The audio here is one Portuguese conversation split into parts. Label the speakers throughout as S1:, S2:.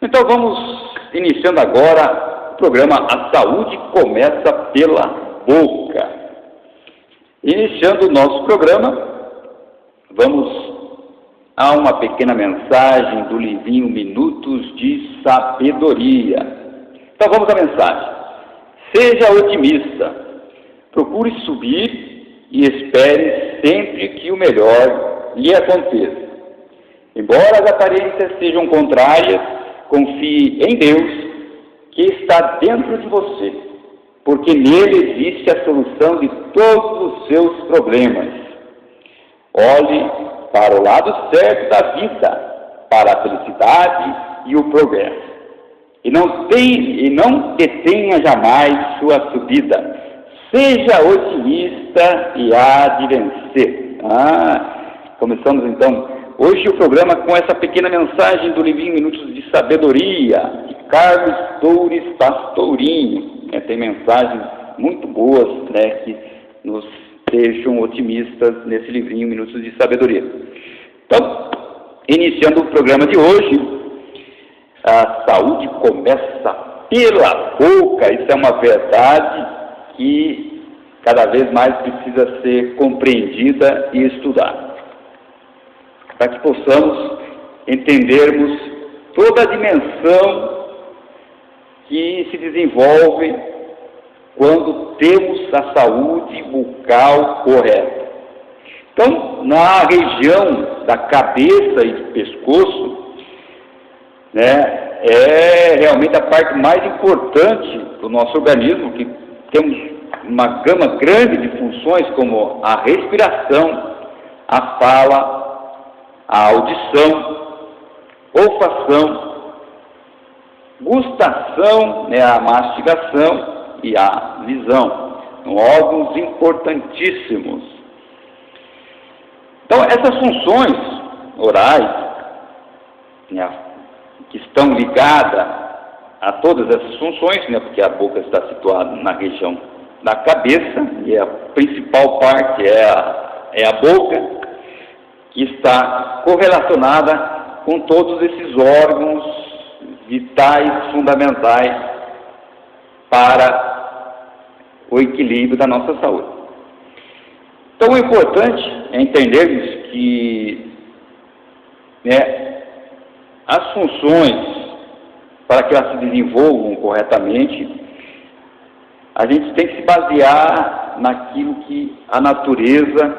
S1: Então vamos iniciando agora o programa A Saúde Começa pela Boca. Iniciando o nosso programa, vamos a uma pequena mensagem do livrinho Minutos de Sabedoria. Então vamos à mensagem. Seja otimista, procure subir e espere sempre que o melhor lhe aconteça. Embora as aparências sejam contrárias, confie em Deus que está dentro de você, porque nele existe a solução de todos os seus problemas. Olhe para o lado certo da vida, para a felicidade e o progresso. E não detenha jamais sua subida. Seja otimista e há de vencer. Começamos então hoje o programa com essa pequena mensagem do livrinho Minutos de Sabedoria, de Carlos Torres Pastorinho. Tem mensagens muito boas, que nos deixam otimistas nesse livrinho Minutos de Sabedoria. Então, iniciando o programa de hoje, a saúde começa pela boca. Isso é uma verdade que cada vez mais precisa ser compreendida e estudada, para que possamos entendermos toda a dimensão que se desenvolve quando temos a saúde bucal correta. Então, na região da cabeça e do pescoço, é realmente a parte mais importante do nosso organismo, que temos uma gama grande de funções como a respiração, a fala, a audição, olfação, gustação, a mastigação e a visão. São órgãos importantíssimos. Então, essas funções orais, que estão ligadas a todas essas funções, porque a boca está situada na região da cabeça, e a principal parte é a boca, que está correlacionada com todos esses órgãos vitais, fundamentais para o equilíbrio da nossa saúde. Então, o importante é entendermos que as funções, para que elas se desenvolvam corretamente, a gente tem que se basear naquilo que a natureza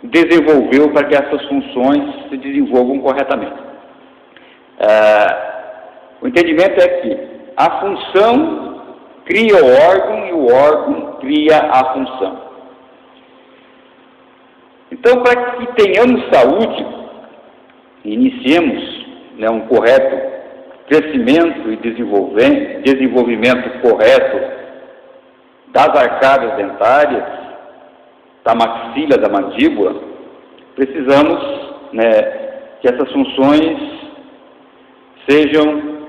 S1: desenvolveu para que essas funções se desenvolvam corretamente. O entendimento é que a função cria o órgão e o órgão cria a função. Então, para que tenhamos saúde, iniciemos um correto crescimento e desenvolvimento correto das arcárias dentárias, da maxila, da mandíbula, precisamos que essas funções sejam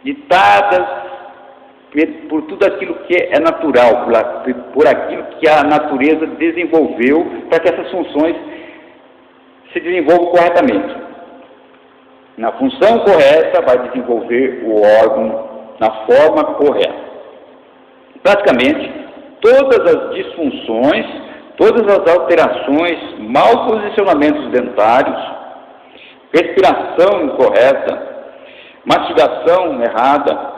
S1: ditadas por tudo aquilo que é natural, por aquilo que a natureza desenvolveu para que essas funções se desenvolvam corretamente. Na função correta, vai desenvolver o órgão na forma correta. Praticamente, todas as disfunções, todas as alterações, mau posicionamentos dentários, respiração incorreta, mastigação errada,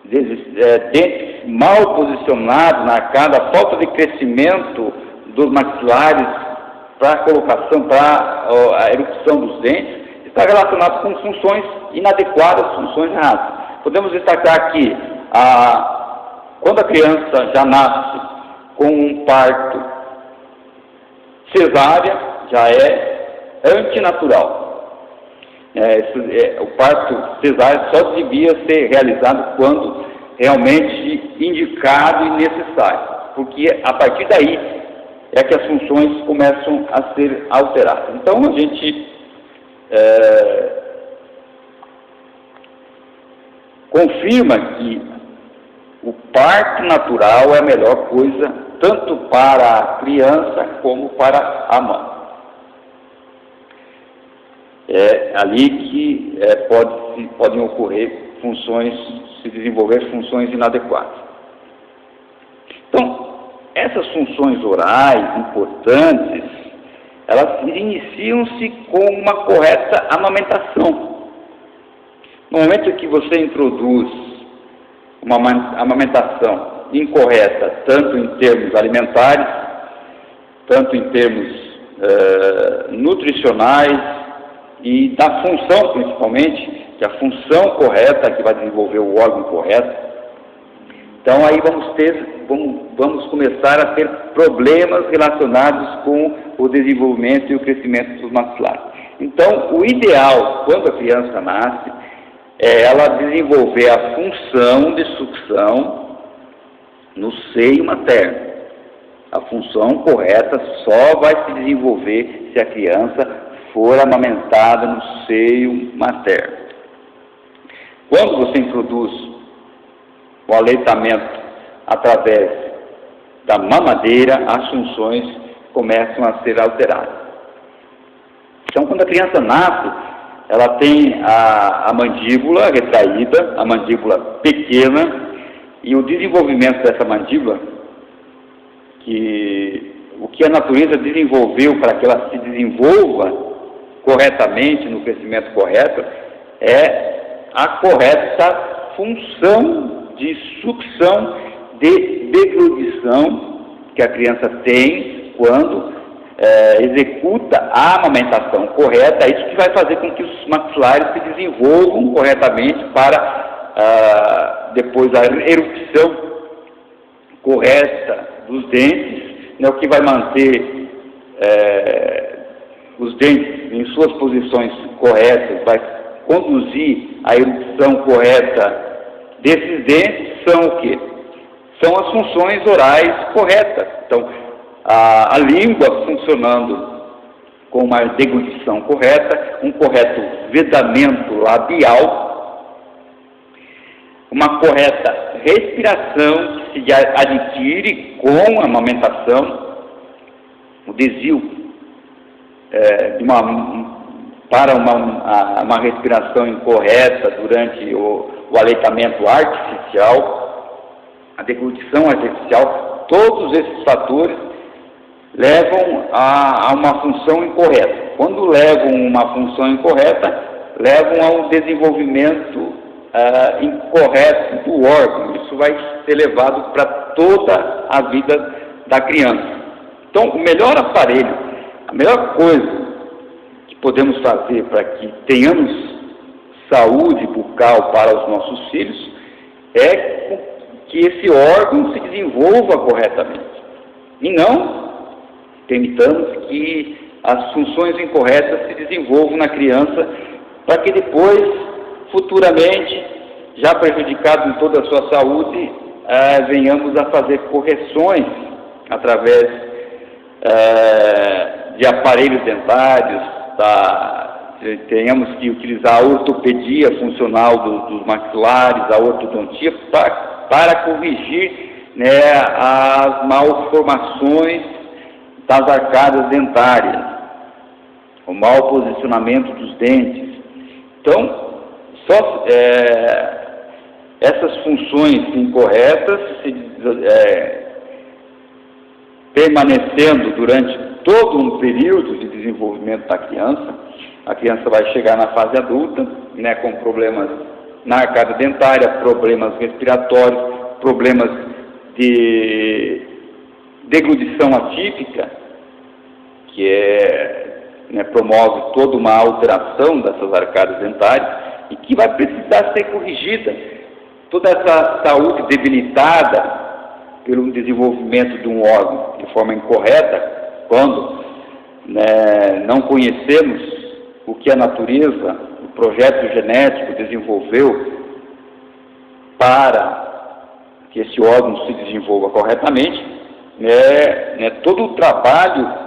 S1: dentes mal posicionados na arcada, falta de crescimento dos maxilares para a colocação, para a erupção dos dentes, está relacionado com funções inadequadas, funções erradas. Podemos destacar que quando a criança já nasce com um parto cesárea, já é antinatural. O parto cesárea só devia ser realizado quando realmente indicado e necessário, porque a partir daí é que as funções começam a ser alteradas. Então, a gente confirma que o parto natural é a melhor coisa, tanto para a criança como para a mãe. ali que podem ocorrer funções, se desenvolver funções inadequadas. Então, essas funções orais importantes, elas iniciam-se com uma correta amamentação. No momento que você introduz uma amamentação incorreta, tanto em termos alimentares, tanto em termos nutricionais e da função, principalmente, que a função correta que vai desenvolver o órgão correto. Então aí vamos começar a ter problemas relacionados com o desenvolvimento e o crescimento dos maxilares. Então, o ideal, quando a criança nasce, é ela desenvolver a função de sucção no seio materno. A função correta só vai se desenvolver se a criança for amamentada no seio materno. Quando você introduz o aleitamento através da mamadeira, as funções começam a ser alteradas. Então, quando a criança nasce, ela tem a mandíbula retraída, a mandíbula pequena, e o desenvolvimento dessa mandíbula, o que a natureza desenvolveu para que ela se desenvolva corretamente, no crescimento correto, é a correta função de sucção, de deglutição que a criança tem quando executa a amamentação correta. É isso que vai fazer com que os maxilares se desenvolvam corretamente para depois a erupção correta dos dentes, né, o que vai manter os dentes em suas posições corretas, vai conduzir a erupção correta desses dentes, são o quê? São as funções orais corretas. Então, a língua funcionando com uma deglutição correta, um correto vedamento labial, uma correta respiração que se adquire com a amamentação, o desvio para uma respiração incorreta durante o aleitamento artificial, a deglutição artificial, todos esses fatores levam a uma função incorreta. Quando levam uma função incorreta, levam a um desenvolvimento incorreto do órgão. Isso vai ser levado para toda a vida da criança. Então, o melhor aparelho, a melhor coisa que podemos fazer para que tenhamos saúde bucal para os nossos filhos é que esse órgão se desenvolva corretamente. E não permitamos que as funções incorretas se desenvolvam na criança para que depois, futuramente, já prejudicado em toda a sua saúde, venhamos a fazer correções através de aparelhos dentários, tenhamos que utilizar a ortopedia funcional dos maxilares, a ortodontia, para corrigir, né, as malformações das arcadas dentárias, o mau posicionamento dos dentes. Então, essas funções incorretas permanecendo durante todo um período de desenvolvimento da criança, a criança vai chegar na fase adulta, né, com problemas na arcada dentária, problemas respiratórios, problemas de deglutição atípica, que promove toda uma alteração dessas arcadas dentárias e que vai precisar ser corrigida. Toda essa saúde debilitada pelo desenvolvimento de um órgão de forma incorreta, quando não conhecemos o que a natureza, o projeto genético desenvolveu para que esse órgão se desenvolva corretamente, todo o trabalho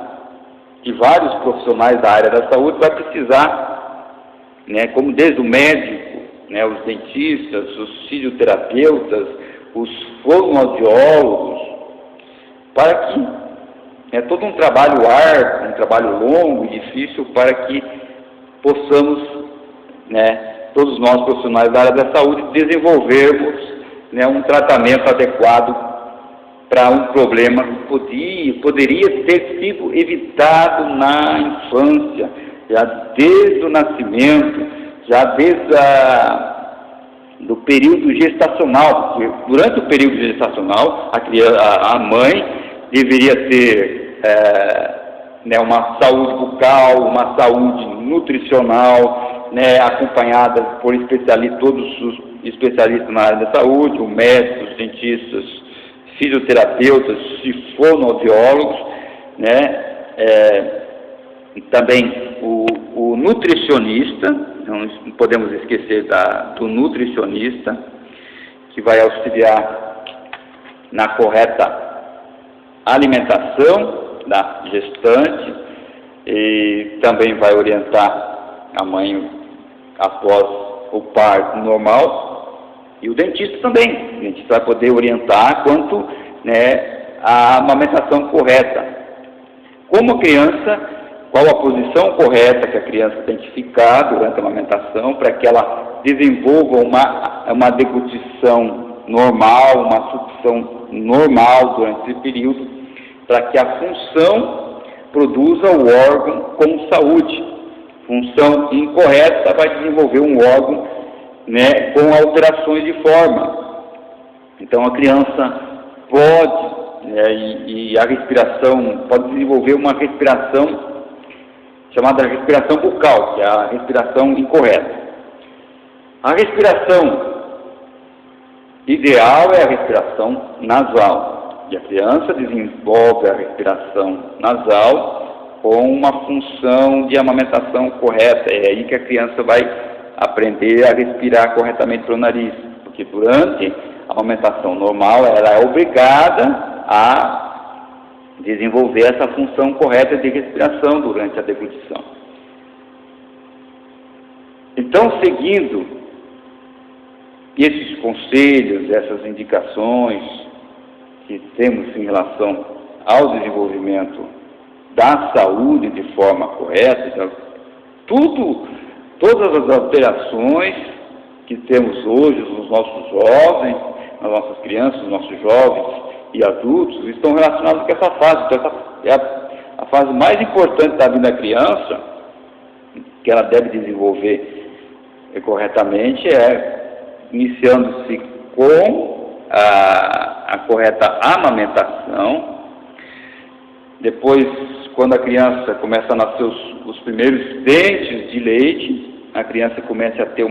S1: de vários profissionais da área da saúde vai precisar, como desde o médico, os dentistas, os fisioterapeutas, os fonoaudiólogos, para que todo um trabalho árduo, um trabalho longo e difícil, para que possamos né, todos nós profissionais da área da saúde, desenvolvermos, né, um tratamento adequado para um problema que poderia ter sido evitado na infância, já desde o nascimento, já desde do período gestacional, porque durante o período gestacional a mãe deveria ter né, uma saúde bucal, uma saúde nutricional, né, acompanhada por especialistas, todos os especialistas na área da saúde, o médico, os dentistas, fisioterapeutas, fonoaudiólogos, né, e também o nutricionista, não podemos esquecer do nutricionista, que vai auxiliar na correta alimentação da gestante e também vai orientar a mãe após o parto normal. E o dentista também. O dentista vai poder orientar quanto, né, à amamentação correta. Como a criança, qual a posição correta que a criança tem que ficar durante a amamentação para que ela desenvolva uma deglutição normal, uma sucção normal durante esse período, para que a função produza o órgão com saúde. Função incorreta vai desenvolver um órgão, né, com alterações de forma. Então a criança pode, né, e a respiração, pode desenvolver uma respiração chamada respiração bucal, que é a respiração incorreta. A respiração ideal é a respiração nasal, e a criança desenvolve a respiração nasal com uma função de amamentação correta. É aí que a criança vai aprender a respirar corretamente pelo nariz, porque durante a amamentação normal ela é obrigada a desenvolver essa função correta de respiração durante a deglutição. Então, seguindo esses conselhos, essas indicações que temos em relação ao desenvolvimento da saúde de forma correta, então, todas as alterações que temos hoje nos nossos jovens, nas nossas crianças, nos nossos jovens e adultos, estão relacionados com essa fase. Então, essa é a fase mais importante da vida da criança, que ela deve desenvolver corretamente, iniciando-se com a correta amamentação. Depois, quando a criança começa a nascer os primeiros dentes de leite, a criança começa a ter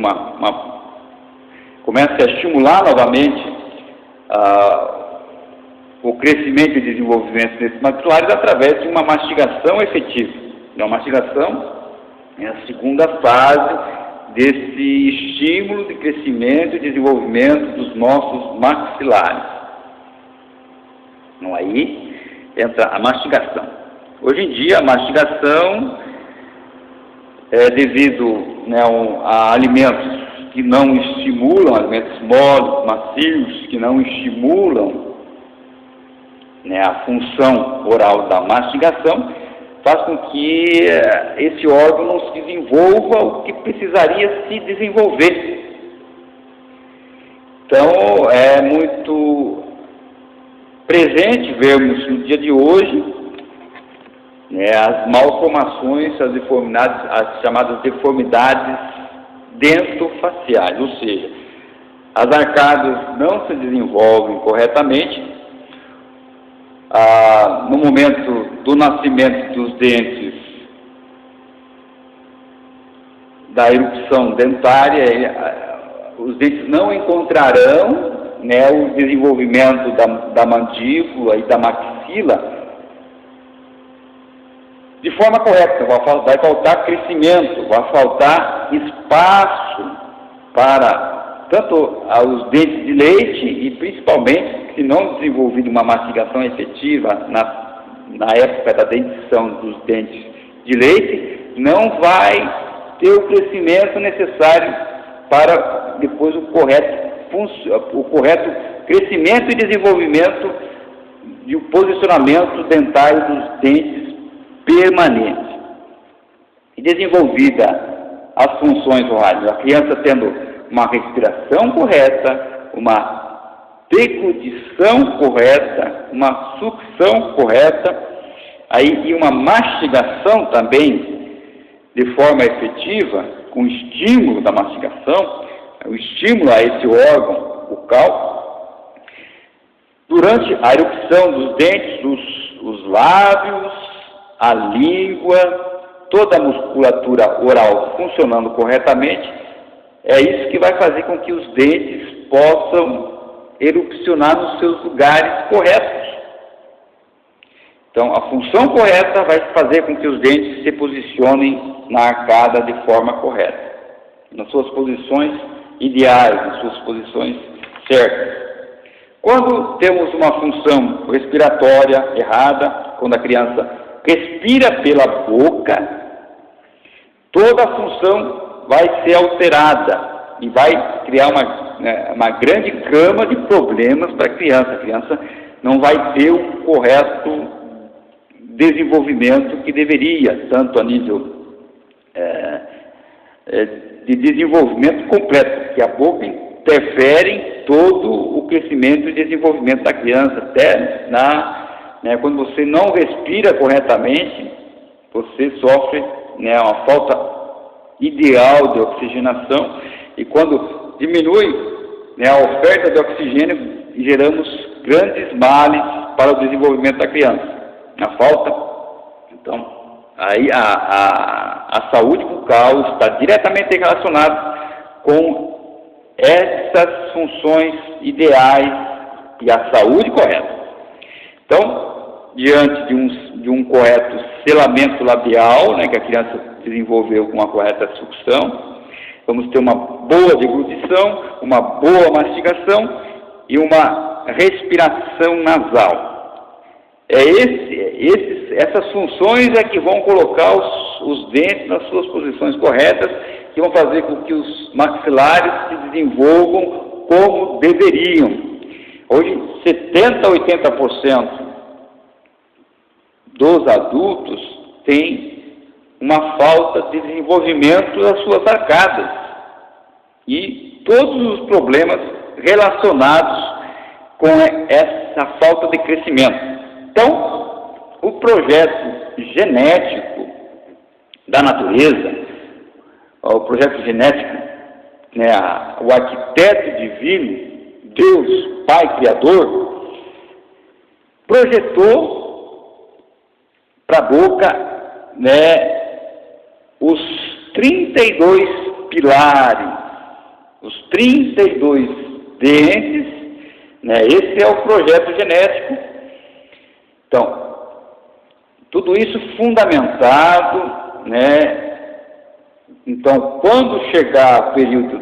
S1: começa a estimular novamente o crescimento e desenvolvimento desses maxilares através de uma mastigação efetiva. A mastigação é a segunda fase desse estímulo de crescimento e desenvolvimento dos nossos maxilares. Então, aí entra a mastigação. Hoje em dia, a mastigação é devido, né, a alimentos que não estimulam, alimentos moles, macios, que não estimulam, né, a função oral da mastigação, faz com que esse órgão não se desenvolva o que precisaria se desenvolver. Então, é muito presente vermos no dia de hoje, né, as malformações, as deformidades, as chamadas deformidades dentofaciais, ou seja, as arcádias não se desenvolvem corretamente. No momento do nascimento dos dentes, da erupção dentária, os dentes não encontrarão, né, o desenvolvimento da mandíbula e da maxila de forma correta. Vai faltar crescimento, vai faltar espaço para tanto os dentes de leite e principalmente, se não desenvolvido uma mastigação efetiva na época da dentição dos dentes de leite, não vai ter o crescimento necessário para depois o correto crescimento e desenvolvimento de um posicionamento dentário dos dentes permanente. E desenvolvida as funções orais. A criança tendo uma respiração correta, uma deglutição correta, uma sucção correta, aí, e uma mastigação também de forma efetiva, com estímulo da mastigação, o estímulo a esse órgão bucal, durante a erupção dos dentes, os lábios, a língua, toda a musculatura oral funcionando corretamente, é isso que vai fazer com que os dentes possam erupcionar nos seus lugares corretos. Então, a função correta vai fazer com que os dentes se posicionem na arcada de forma correta, nas suas posições ideais, nas suas posições certas. Quando temos uma função respiratória errada, quando a criança respira pela boca, toda a função vai ser alterada e vai criar uma grande gama de problemas para a criança. A criança não vai ter o correto desenvolvimento que deveria, tanto a nível de desenvolvimento completo, porque a boca interfere em todo o crescimento e desenvolvimento da criança, até quando você não respira corretamente, você sofre uma falta ideal de oxigenação, e quando diminui a oferta de oxigênio, geramos grandes males para o desenvolvimento da criança. A falta, então, aí a saúde bucal está diretamente relacionada com essas funções ideais e a saúde correta. Então, diante de um correto selamento labial, que a criança desenvolveu com uma correta sucção, vamos ter uma boa deglutição, uma boa mastigação e uma respiração nasal. Essas funções é que vão colocar os dentes nas suas posições corretas, que vão fazer com que os maxilares se desenvolvam como deveriam. Hoje, 70% a 80% dos adultos têm uma falta de desenvolvimento das suas arcadas e todos os problemas relacionados com essa falta de crescimento. Então, o projeto genético da natureza, o projeto genético, o arquiteto divino, Deus, Pai Criador, projetou para a boca os 32 pilares, os 32 dentes, esse é o projeto genético. Então, tudo isso fundamentado, então, quando chegar o período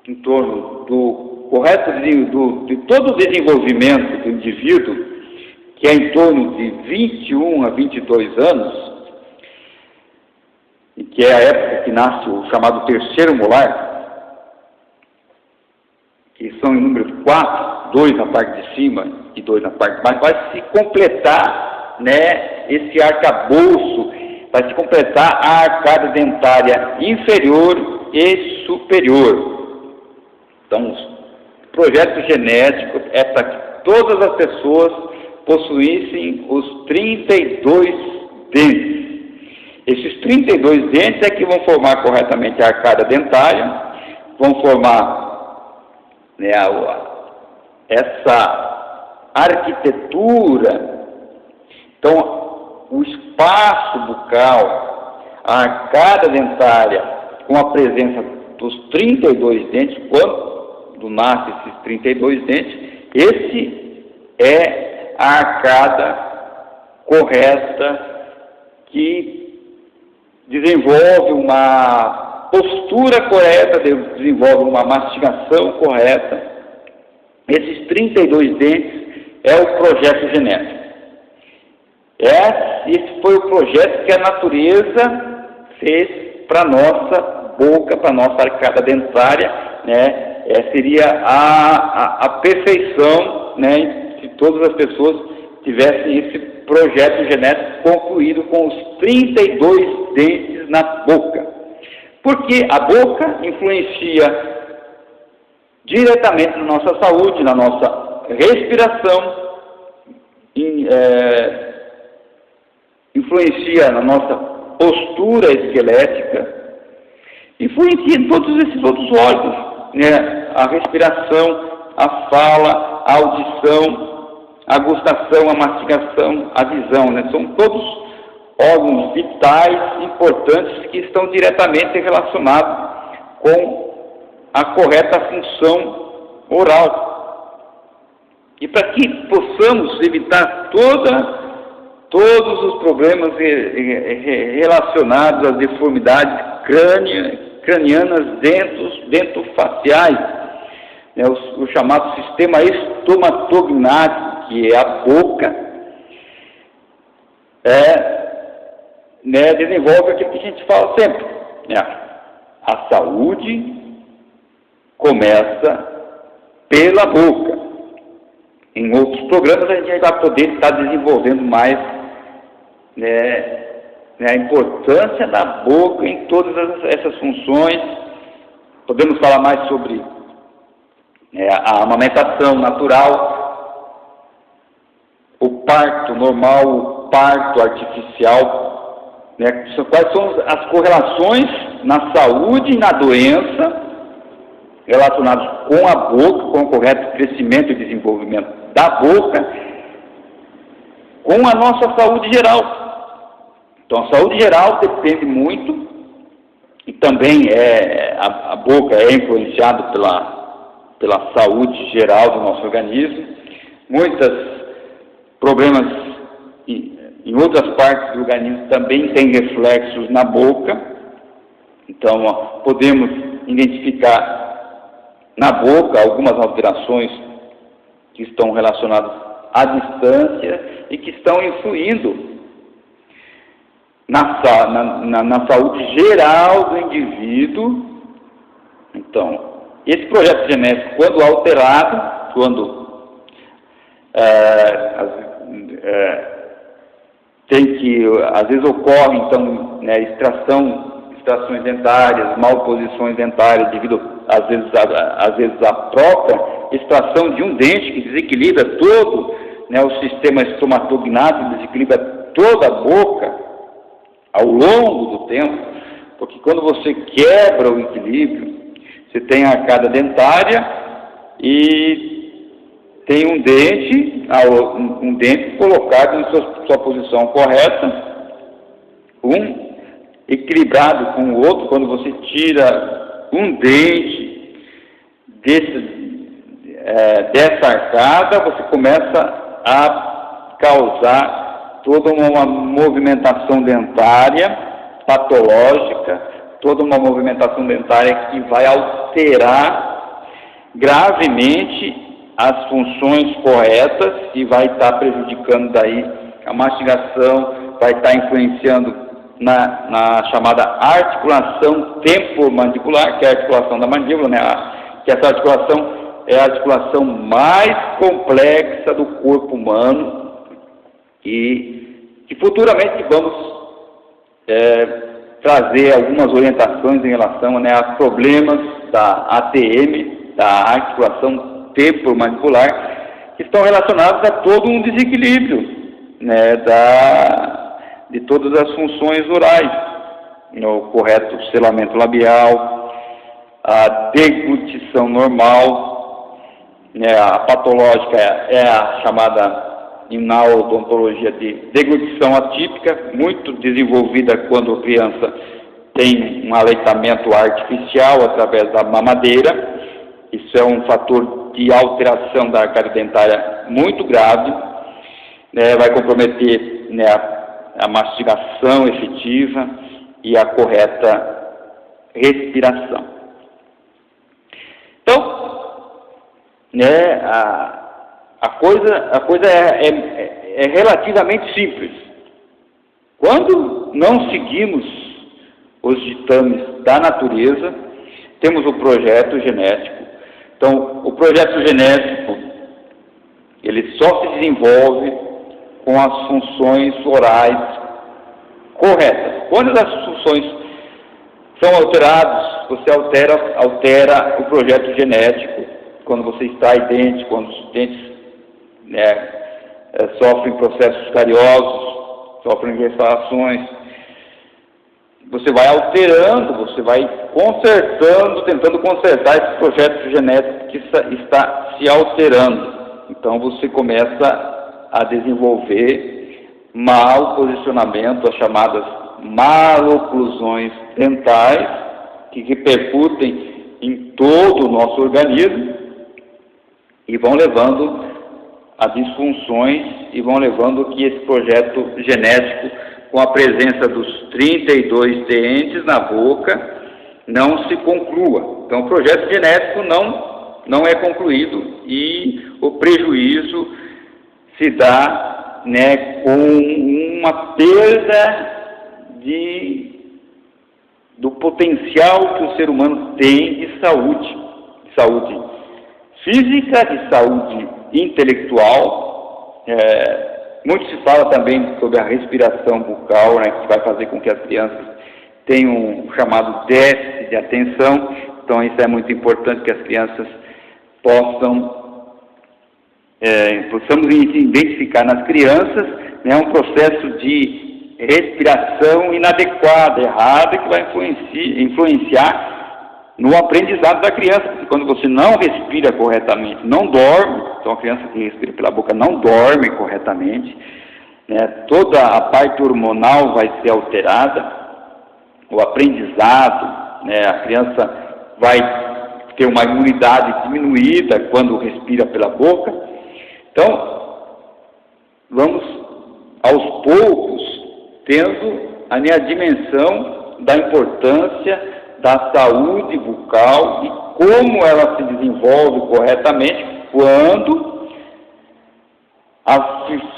S1: em torno do correto de todo o desenvolvimento do indivíduo, que é em torno de 21 a 22 anos, e que é a época que nasce o chamado terceiro molar, que são em número de 4, 2 na parte de cima e 2 na parte de baixo, vai se completar, esse arcabouço, vai se completar a arcada dentária inferior e superior. Então, o projeto genético é para que todas as pessoas possuíssem os 32 dentes. Esses 32 dentes é que vão formar corretamente a arcada dentária, vão formar essa arquitetura. Então, o espaço bucal, a arcada dentária, com a presença dos 32 dentes, quando nasce esses 32 dentes, esse é a arcada correta que desenvolve uma postura correta, desenvolve uma mastigação correta. Esses 32 dentes é o projeto genético. Esse foi o projeto que a natureza fez para a nossa boca, para a nossa arcada dentária, seria a perfeição, se todas as pessoas tivessem esse projeto genético concluído com os 32 dentes na boca. Porque a boca influencia diretamente na nossa saúde, na nossa respiração, influencia na nossa postura esquelética, influencia em todos esses outros órgãos, né? A respiração, a fala, a audição, a gustação, a mastigação, a visão, né? São todos órgãos vitais importantes que estão diretamente relacionados com a correta função oral. E para que possamos evitar todos os problemas relacionados às deformidades cranianas dentofaciais, né, o chamado sistema estomatognático, que é a boca, desenvolve aquilo que a gente fala sempre, né? A saúde começa pela boca. Em outros programas a gente vai poder estar desenvolvendo mais, né, a importância da boca em todas essas funções. Podemos falar mais sobre a amamentação natural, o parto normal, o parto artificial, né? Quais são as correlações na saúde e na doença relacionados com a boca, com o correto crescimento e desenvolvimento da boca, com a nossa saúde geral. Então, a saúde geral depende muito, e também a boca é influenciada pela saúde geral do nosso organismo. Muitos problemas em outras partes do organismo também têm reflexos na boca. Então, podemos identificar na boca algumas alterações que estão relacionadas à distância e que estão influindo na saúde geral do indivíduo. Então, esse projeto genético, quando alterado, às vezes ocorre, então, né, extrações dentárias, malposições dentárias, devido, às vezes, à própria extração de um dente que desequilibra todo, né, o sistema estomatognático, desequilibra toda a boca ao longo do tempo, porque quando você quebra o equilíbrio, você tem a arcada dentária e tem um dente colocado em sua posição correta, equilibrado com o outro. Quando você tira um dente dessa arcada, você começa a causar toda uma movimentação dentária patológica, toda uma movimentação dentária que vai alterar gravemente as funções corretas e vai estar prejudicando daí a mastigação, vai estar influenciando na chamada articulação temporomandibular, que é a articulação da mandíbula, né? Que essa articulação é a articulação mais complexa do corpo humano e que futuramente vamos trazer algumas orientações em relação, né, a problemas da ATM, da articulação temporomandibular, que estão relacionados a todo um desequilíbrio, né, de todas as funções orais, o correto selamento labial, a deglutição normal, né, a patológica é a chamada na odontologia de deglutição atípica, muito desenvolvida quando a criança tem um aleitamento artificial através da mamadeira. Isso é um fator de alteração da arcada dentária muito grave, né, vai comprometer, né, a mastigação efetiva e a correta respiração. Então, né, a coisa é relativamente simples. Quando não seguimos os ditames da natureza, temos o projeto genético. Então, o projeto genético, ele só se desenvolve com as funções orais corretas. Quando as funções são alterados, você altera o projeto genético quando você extrai dentes, quando os dentes, né, sofrem processos cariosos, sofrem restaurações. Você vai alterando, você vai consertando, tentando consertar esse projeto genético que está se alterando. Então você começa a desenvolver mau posicionamento, as chamadas maloclusões dentais, que repercutem em todo o nosso organismo e vão levando a disfunções e vão levando que esse projeto genético, com a presença dos 32 dentes na boca, não se conclua. Então, o projeto genético não é concluído e o prejuízo se dá, né, com uma perda do potencial que o ser humano tem de saúde física, de saúde intelectual. Muito se fala também sobre a respiração bucal, né, que vai fazer com que as crianças tenham um chamado déficit de atenção. Então isso é muito importante, que as crianças possamos identificar nas crianças, né, um processo de respiração inadequada, errada, que vai influenciar no aprendizado da criança. Porque quando você não respira corretamente, não dorme, então a criança que respira pela boca não dorme corretamente, né, toda a parte hormonal vai ser alterada, o aprendizado, né, a criança vai ter uma imunidade diminuída quando respira pela boca. Então, vamos aos poucos tendo a dimensão da importância da saúde bucal e como ela se desenvolve corretamente quando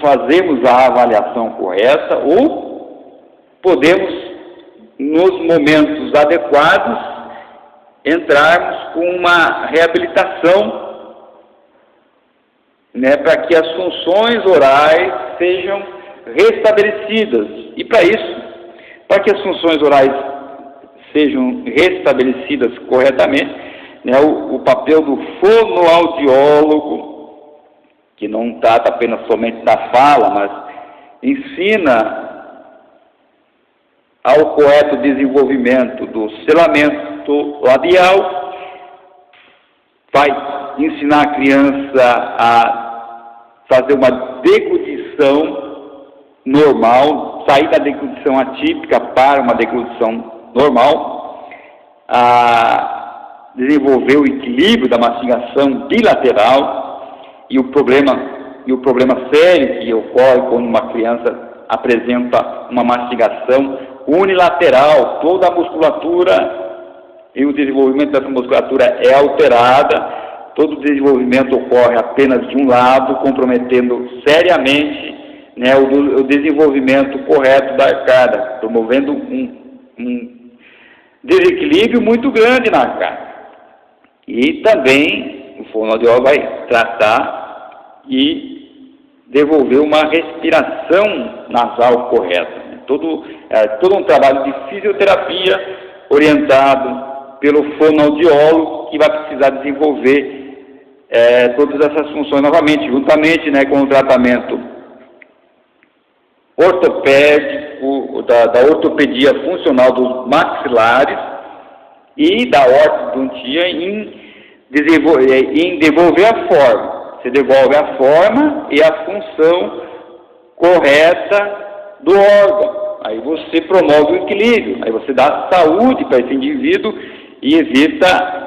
S1: fazemos a avaliação correta, ou podemos, nos momentos adequados, entrarmos com uma reabilitação, né, para que as funções orais sejam restabelecidas. E para isso, para que as funções orais sejam restabelecidas corretamente, né, o papel do fonoaudiólogo, que não trata apenas somente da fala, mas ensina ao correto desenvolvimento do selamento labial, vai ensinar a criança a fazer uma deglutição normal, sair da deglutição atípica para uma deglutição normal, a desenvolver o equilíbrio da mastigação bilateral. E o problema sério que ocorre quando uma criança apresenta uma mastigação unilateral, toda a musculatura e o desenvolvimento dessa musculatura é alterada, todo o desenvolvimento ocorre apenas de um lado, comprometendo seriamente, né, o desenvolvimento correto da arcada, promovendo um desequilíbrio muito grande na arcada. E também o fonoaudiólogo vai tratar e devolver uma respiração nasal correta. Todo um trabalho de fisioterapia orientado pelo fonoaudiólogo, que vai precisar desenvolver todas essas funções novamente, juntamente, né, com o tratamento ortopédico, da ortopedia funcional dos maxilares e da ortodontia em devolver a forma. Você devolve a forma e a função correta do órgão. Aí você promove o equilíbrio, aí você dá saúde para esse indivíduo e evita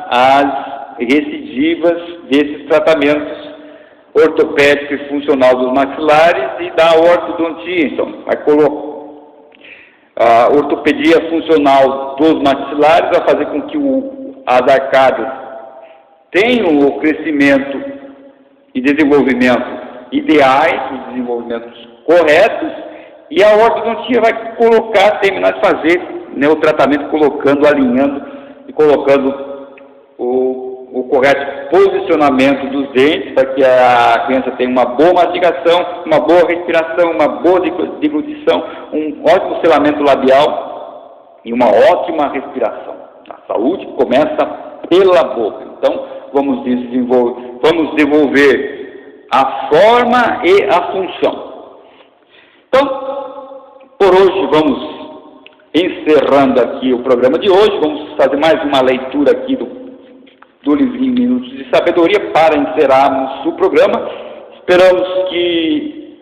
S1: as recidivas desses tratamentos ortopédico e funcional dos maxilares e da ortodontia. Então, vai colocar a ortopedia funcional dos maxilares, vai fazer com que as arcadas tenham o crescimento e desenvolvimento ideais, os desenvolvimentos corretos, e a ortodontia vai terminar de fazer, né, o tratamento alinhando e colocando o correto posicionamento dos dentes, para que a criança tenha uma boa mastigação, uma boa respiração, uma boa deglutição, um ótimo selamento labial e uma ótima respiração. A saúde começa pela boca. Então, vamos desenvolver a forma e a função. Então, por hoje vamos encerrando aqui o programa de hoje. Vamos fazer mais uma leitura aqui do livrinho Minutos de Sabedoria para encerrarmos o programa. Esperamos que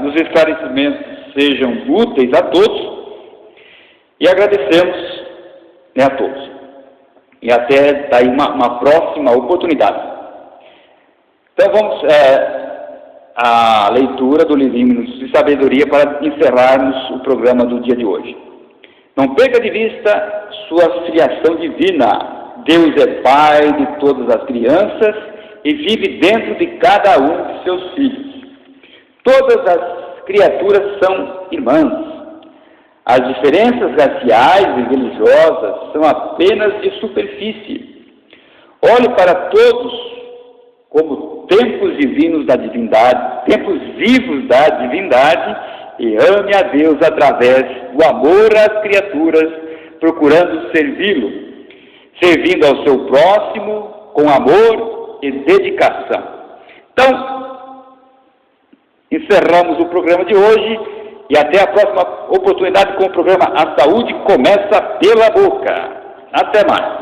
S1: os esclarecimentos sejam úteis a todos e agradecemos a todos. E até daí uma próxima oportunidade. Então vamos à leitura do livrinho Minutos de Sabedoria para encerrarmos o programa do dia de hoje. Não perca de vista sua filiação divina. Deus é Pai de todas as crianças e vive dentro de cada um de seus filhos. Todas as criaturas são irmãs. As diferenças raciais e religiosas são apenas de superfície. Olhe para todos como tempos divinos da divindade, tempos vivos da divindade, e ame a Deus através do amor às criaturas, procurando servi-lo, servindo ao seu próximo com amor e dedicação. Então, encerramos o programa de hoje e até a próxima oportunidade com o programa A Saúde Começa pela Boca. Até mais.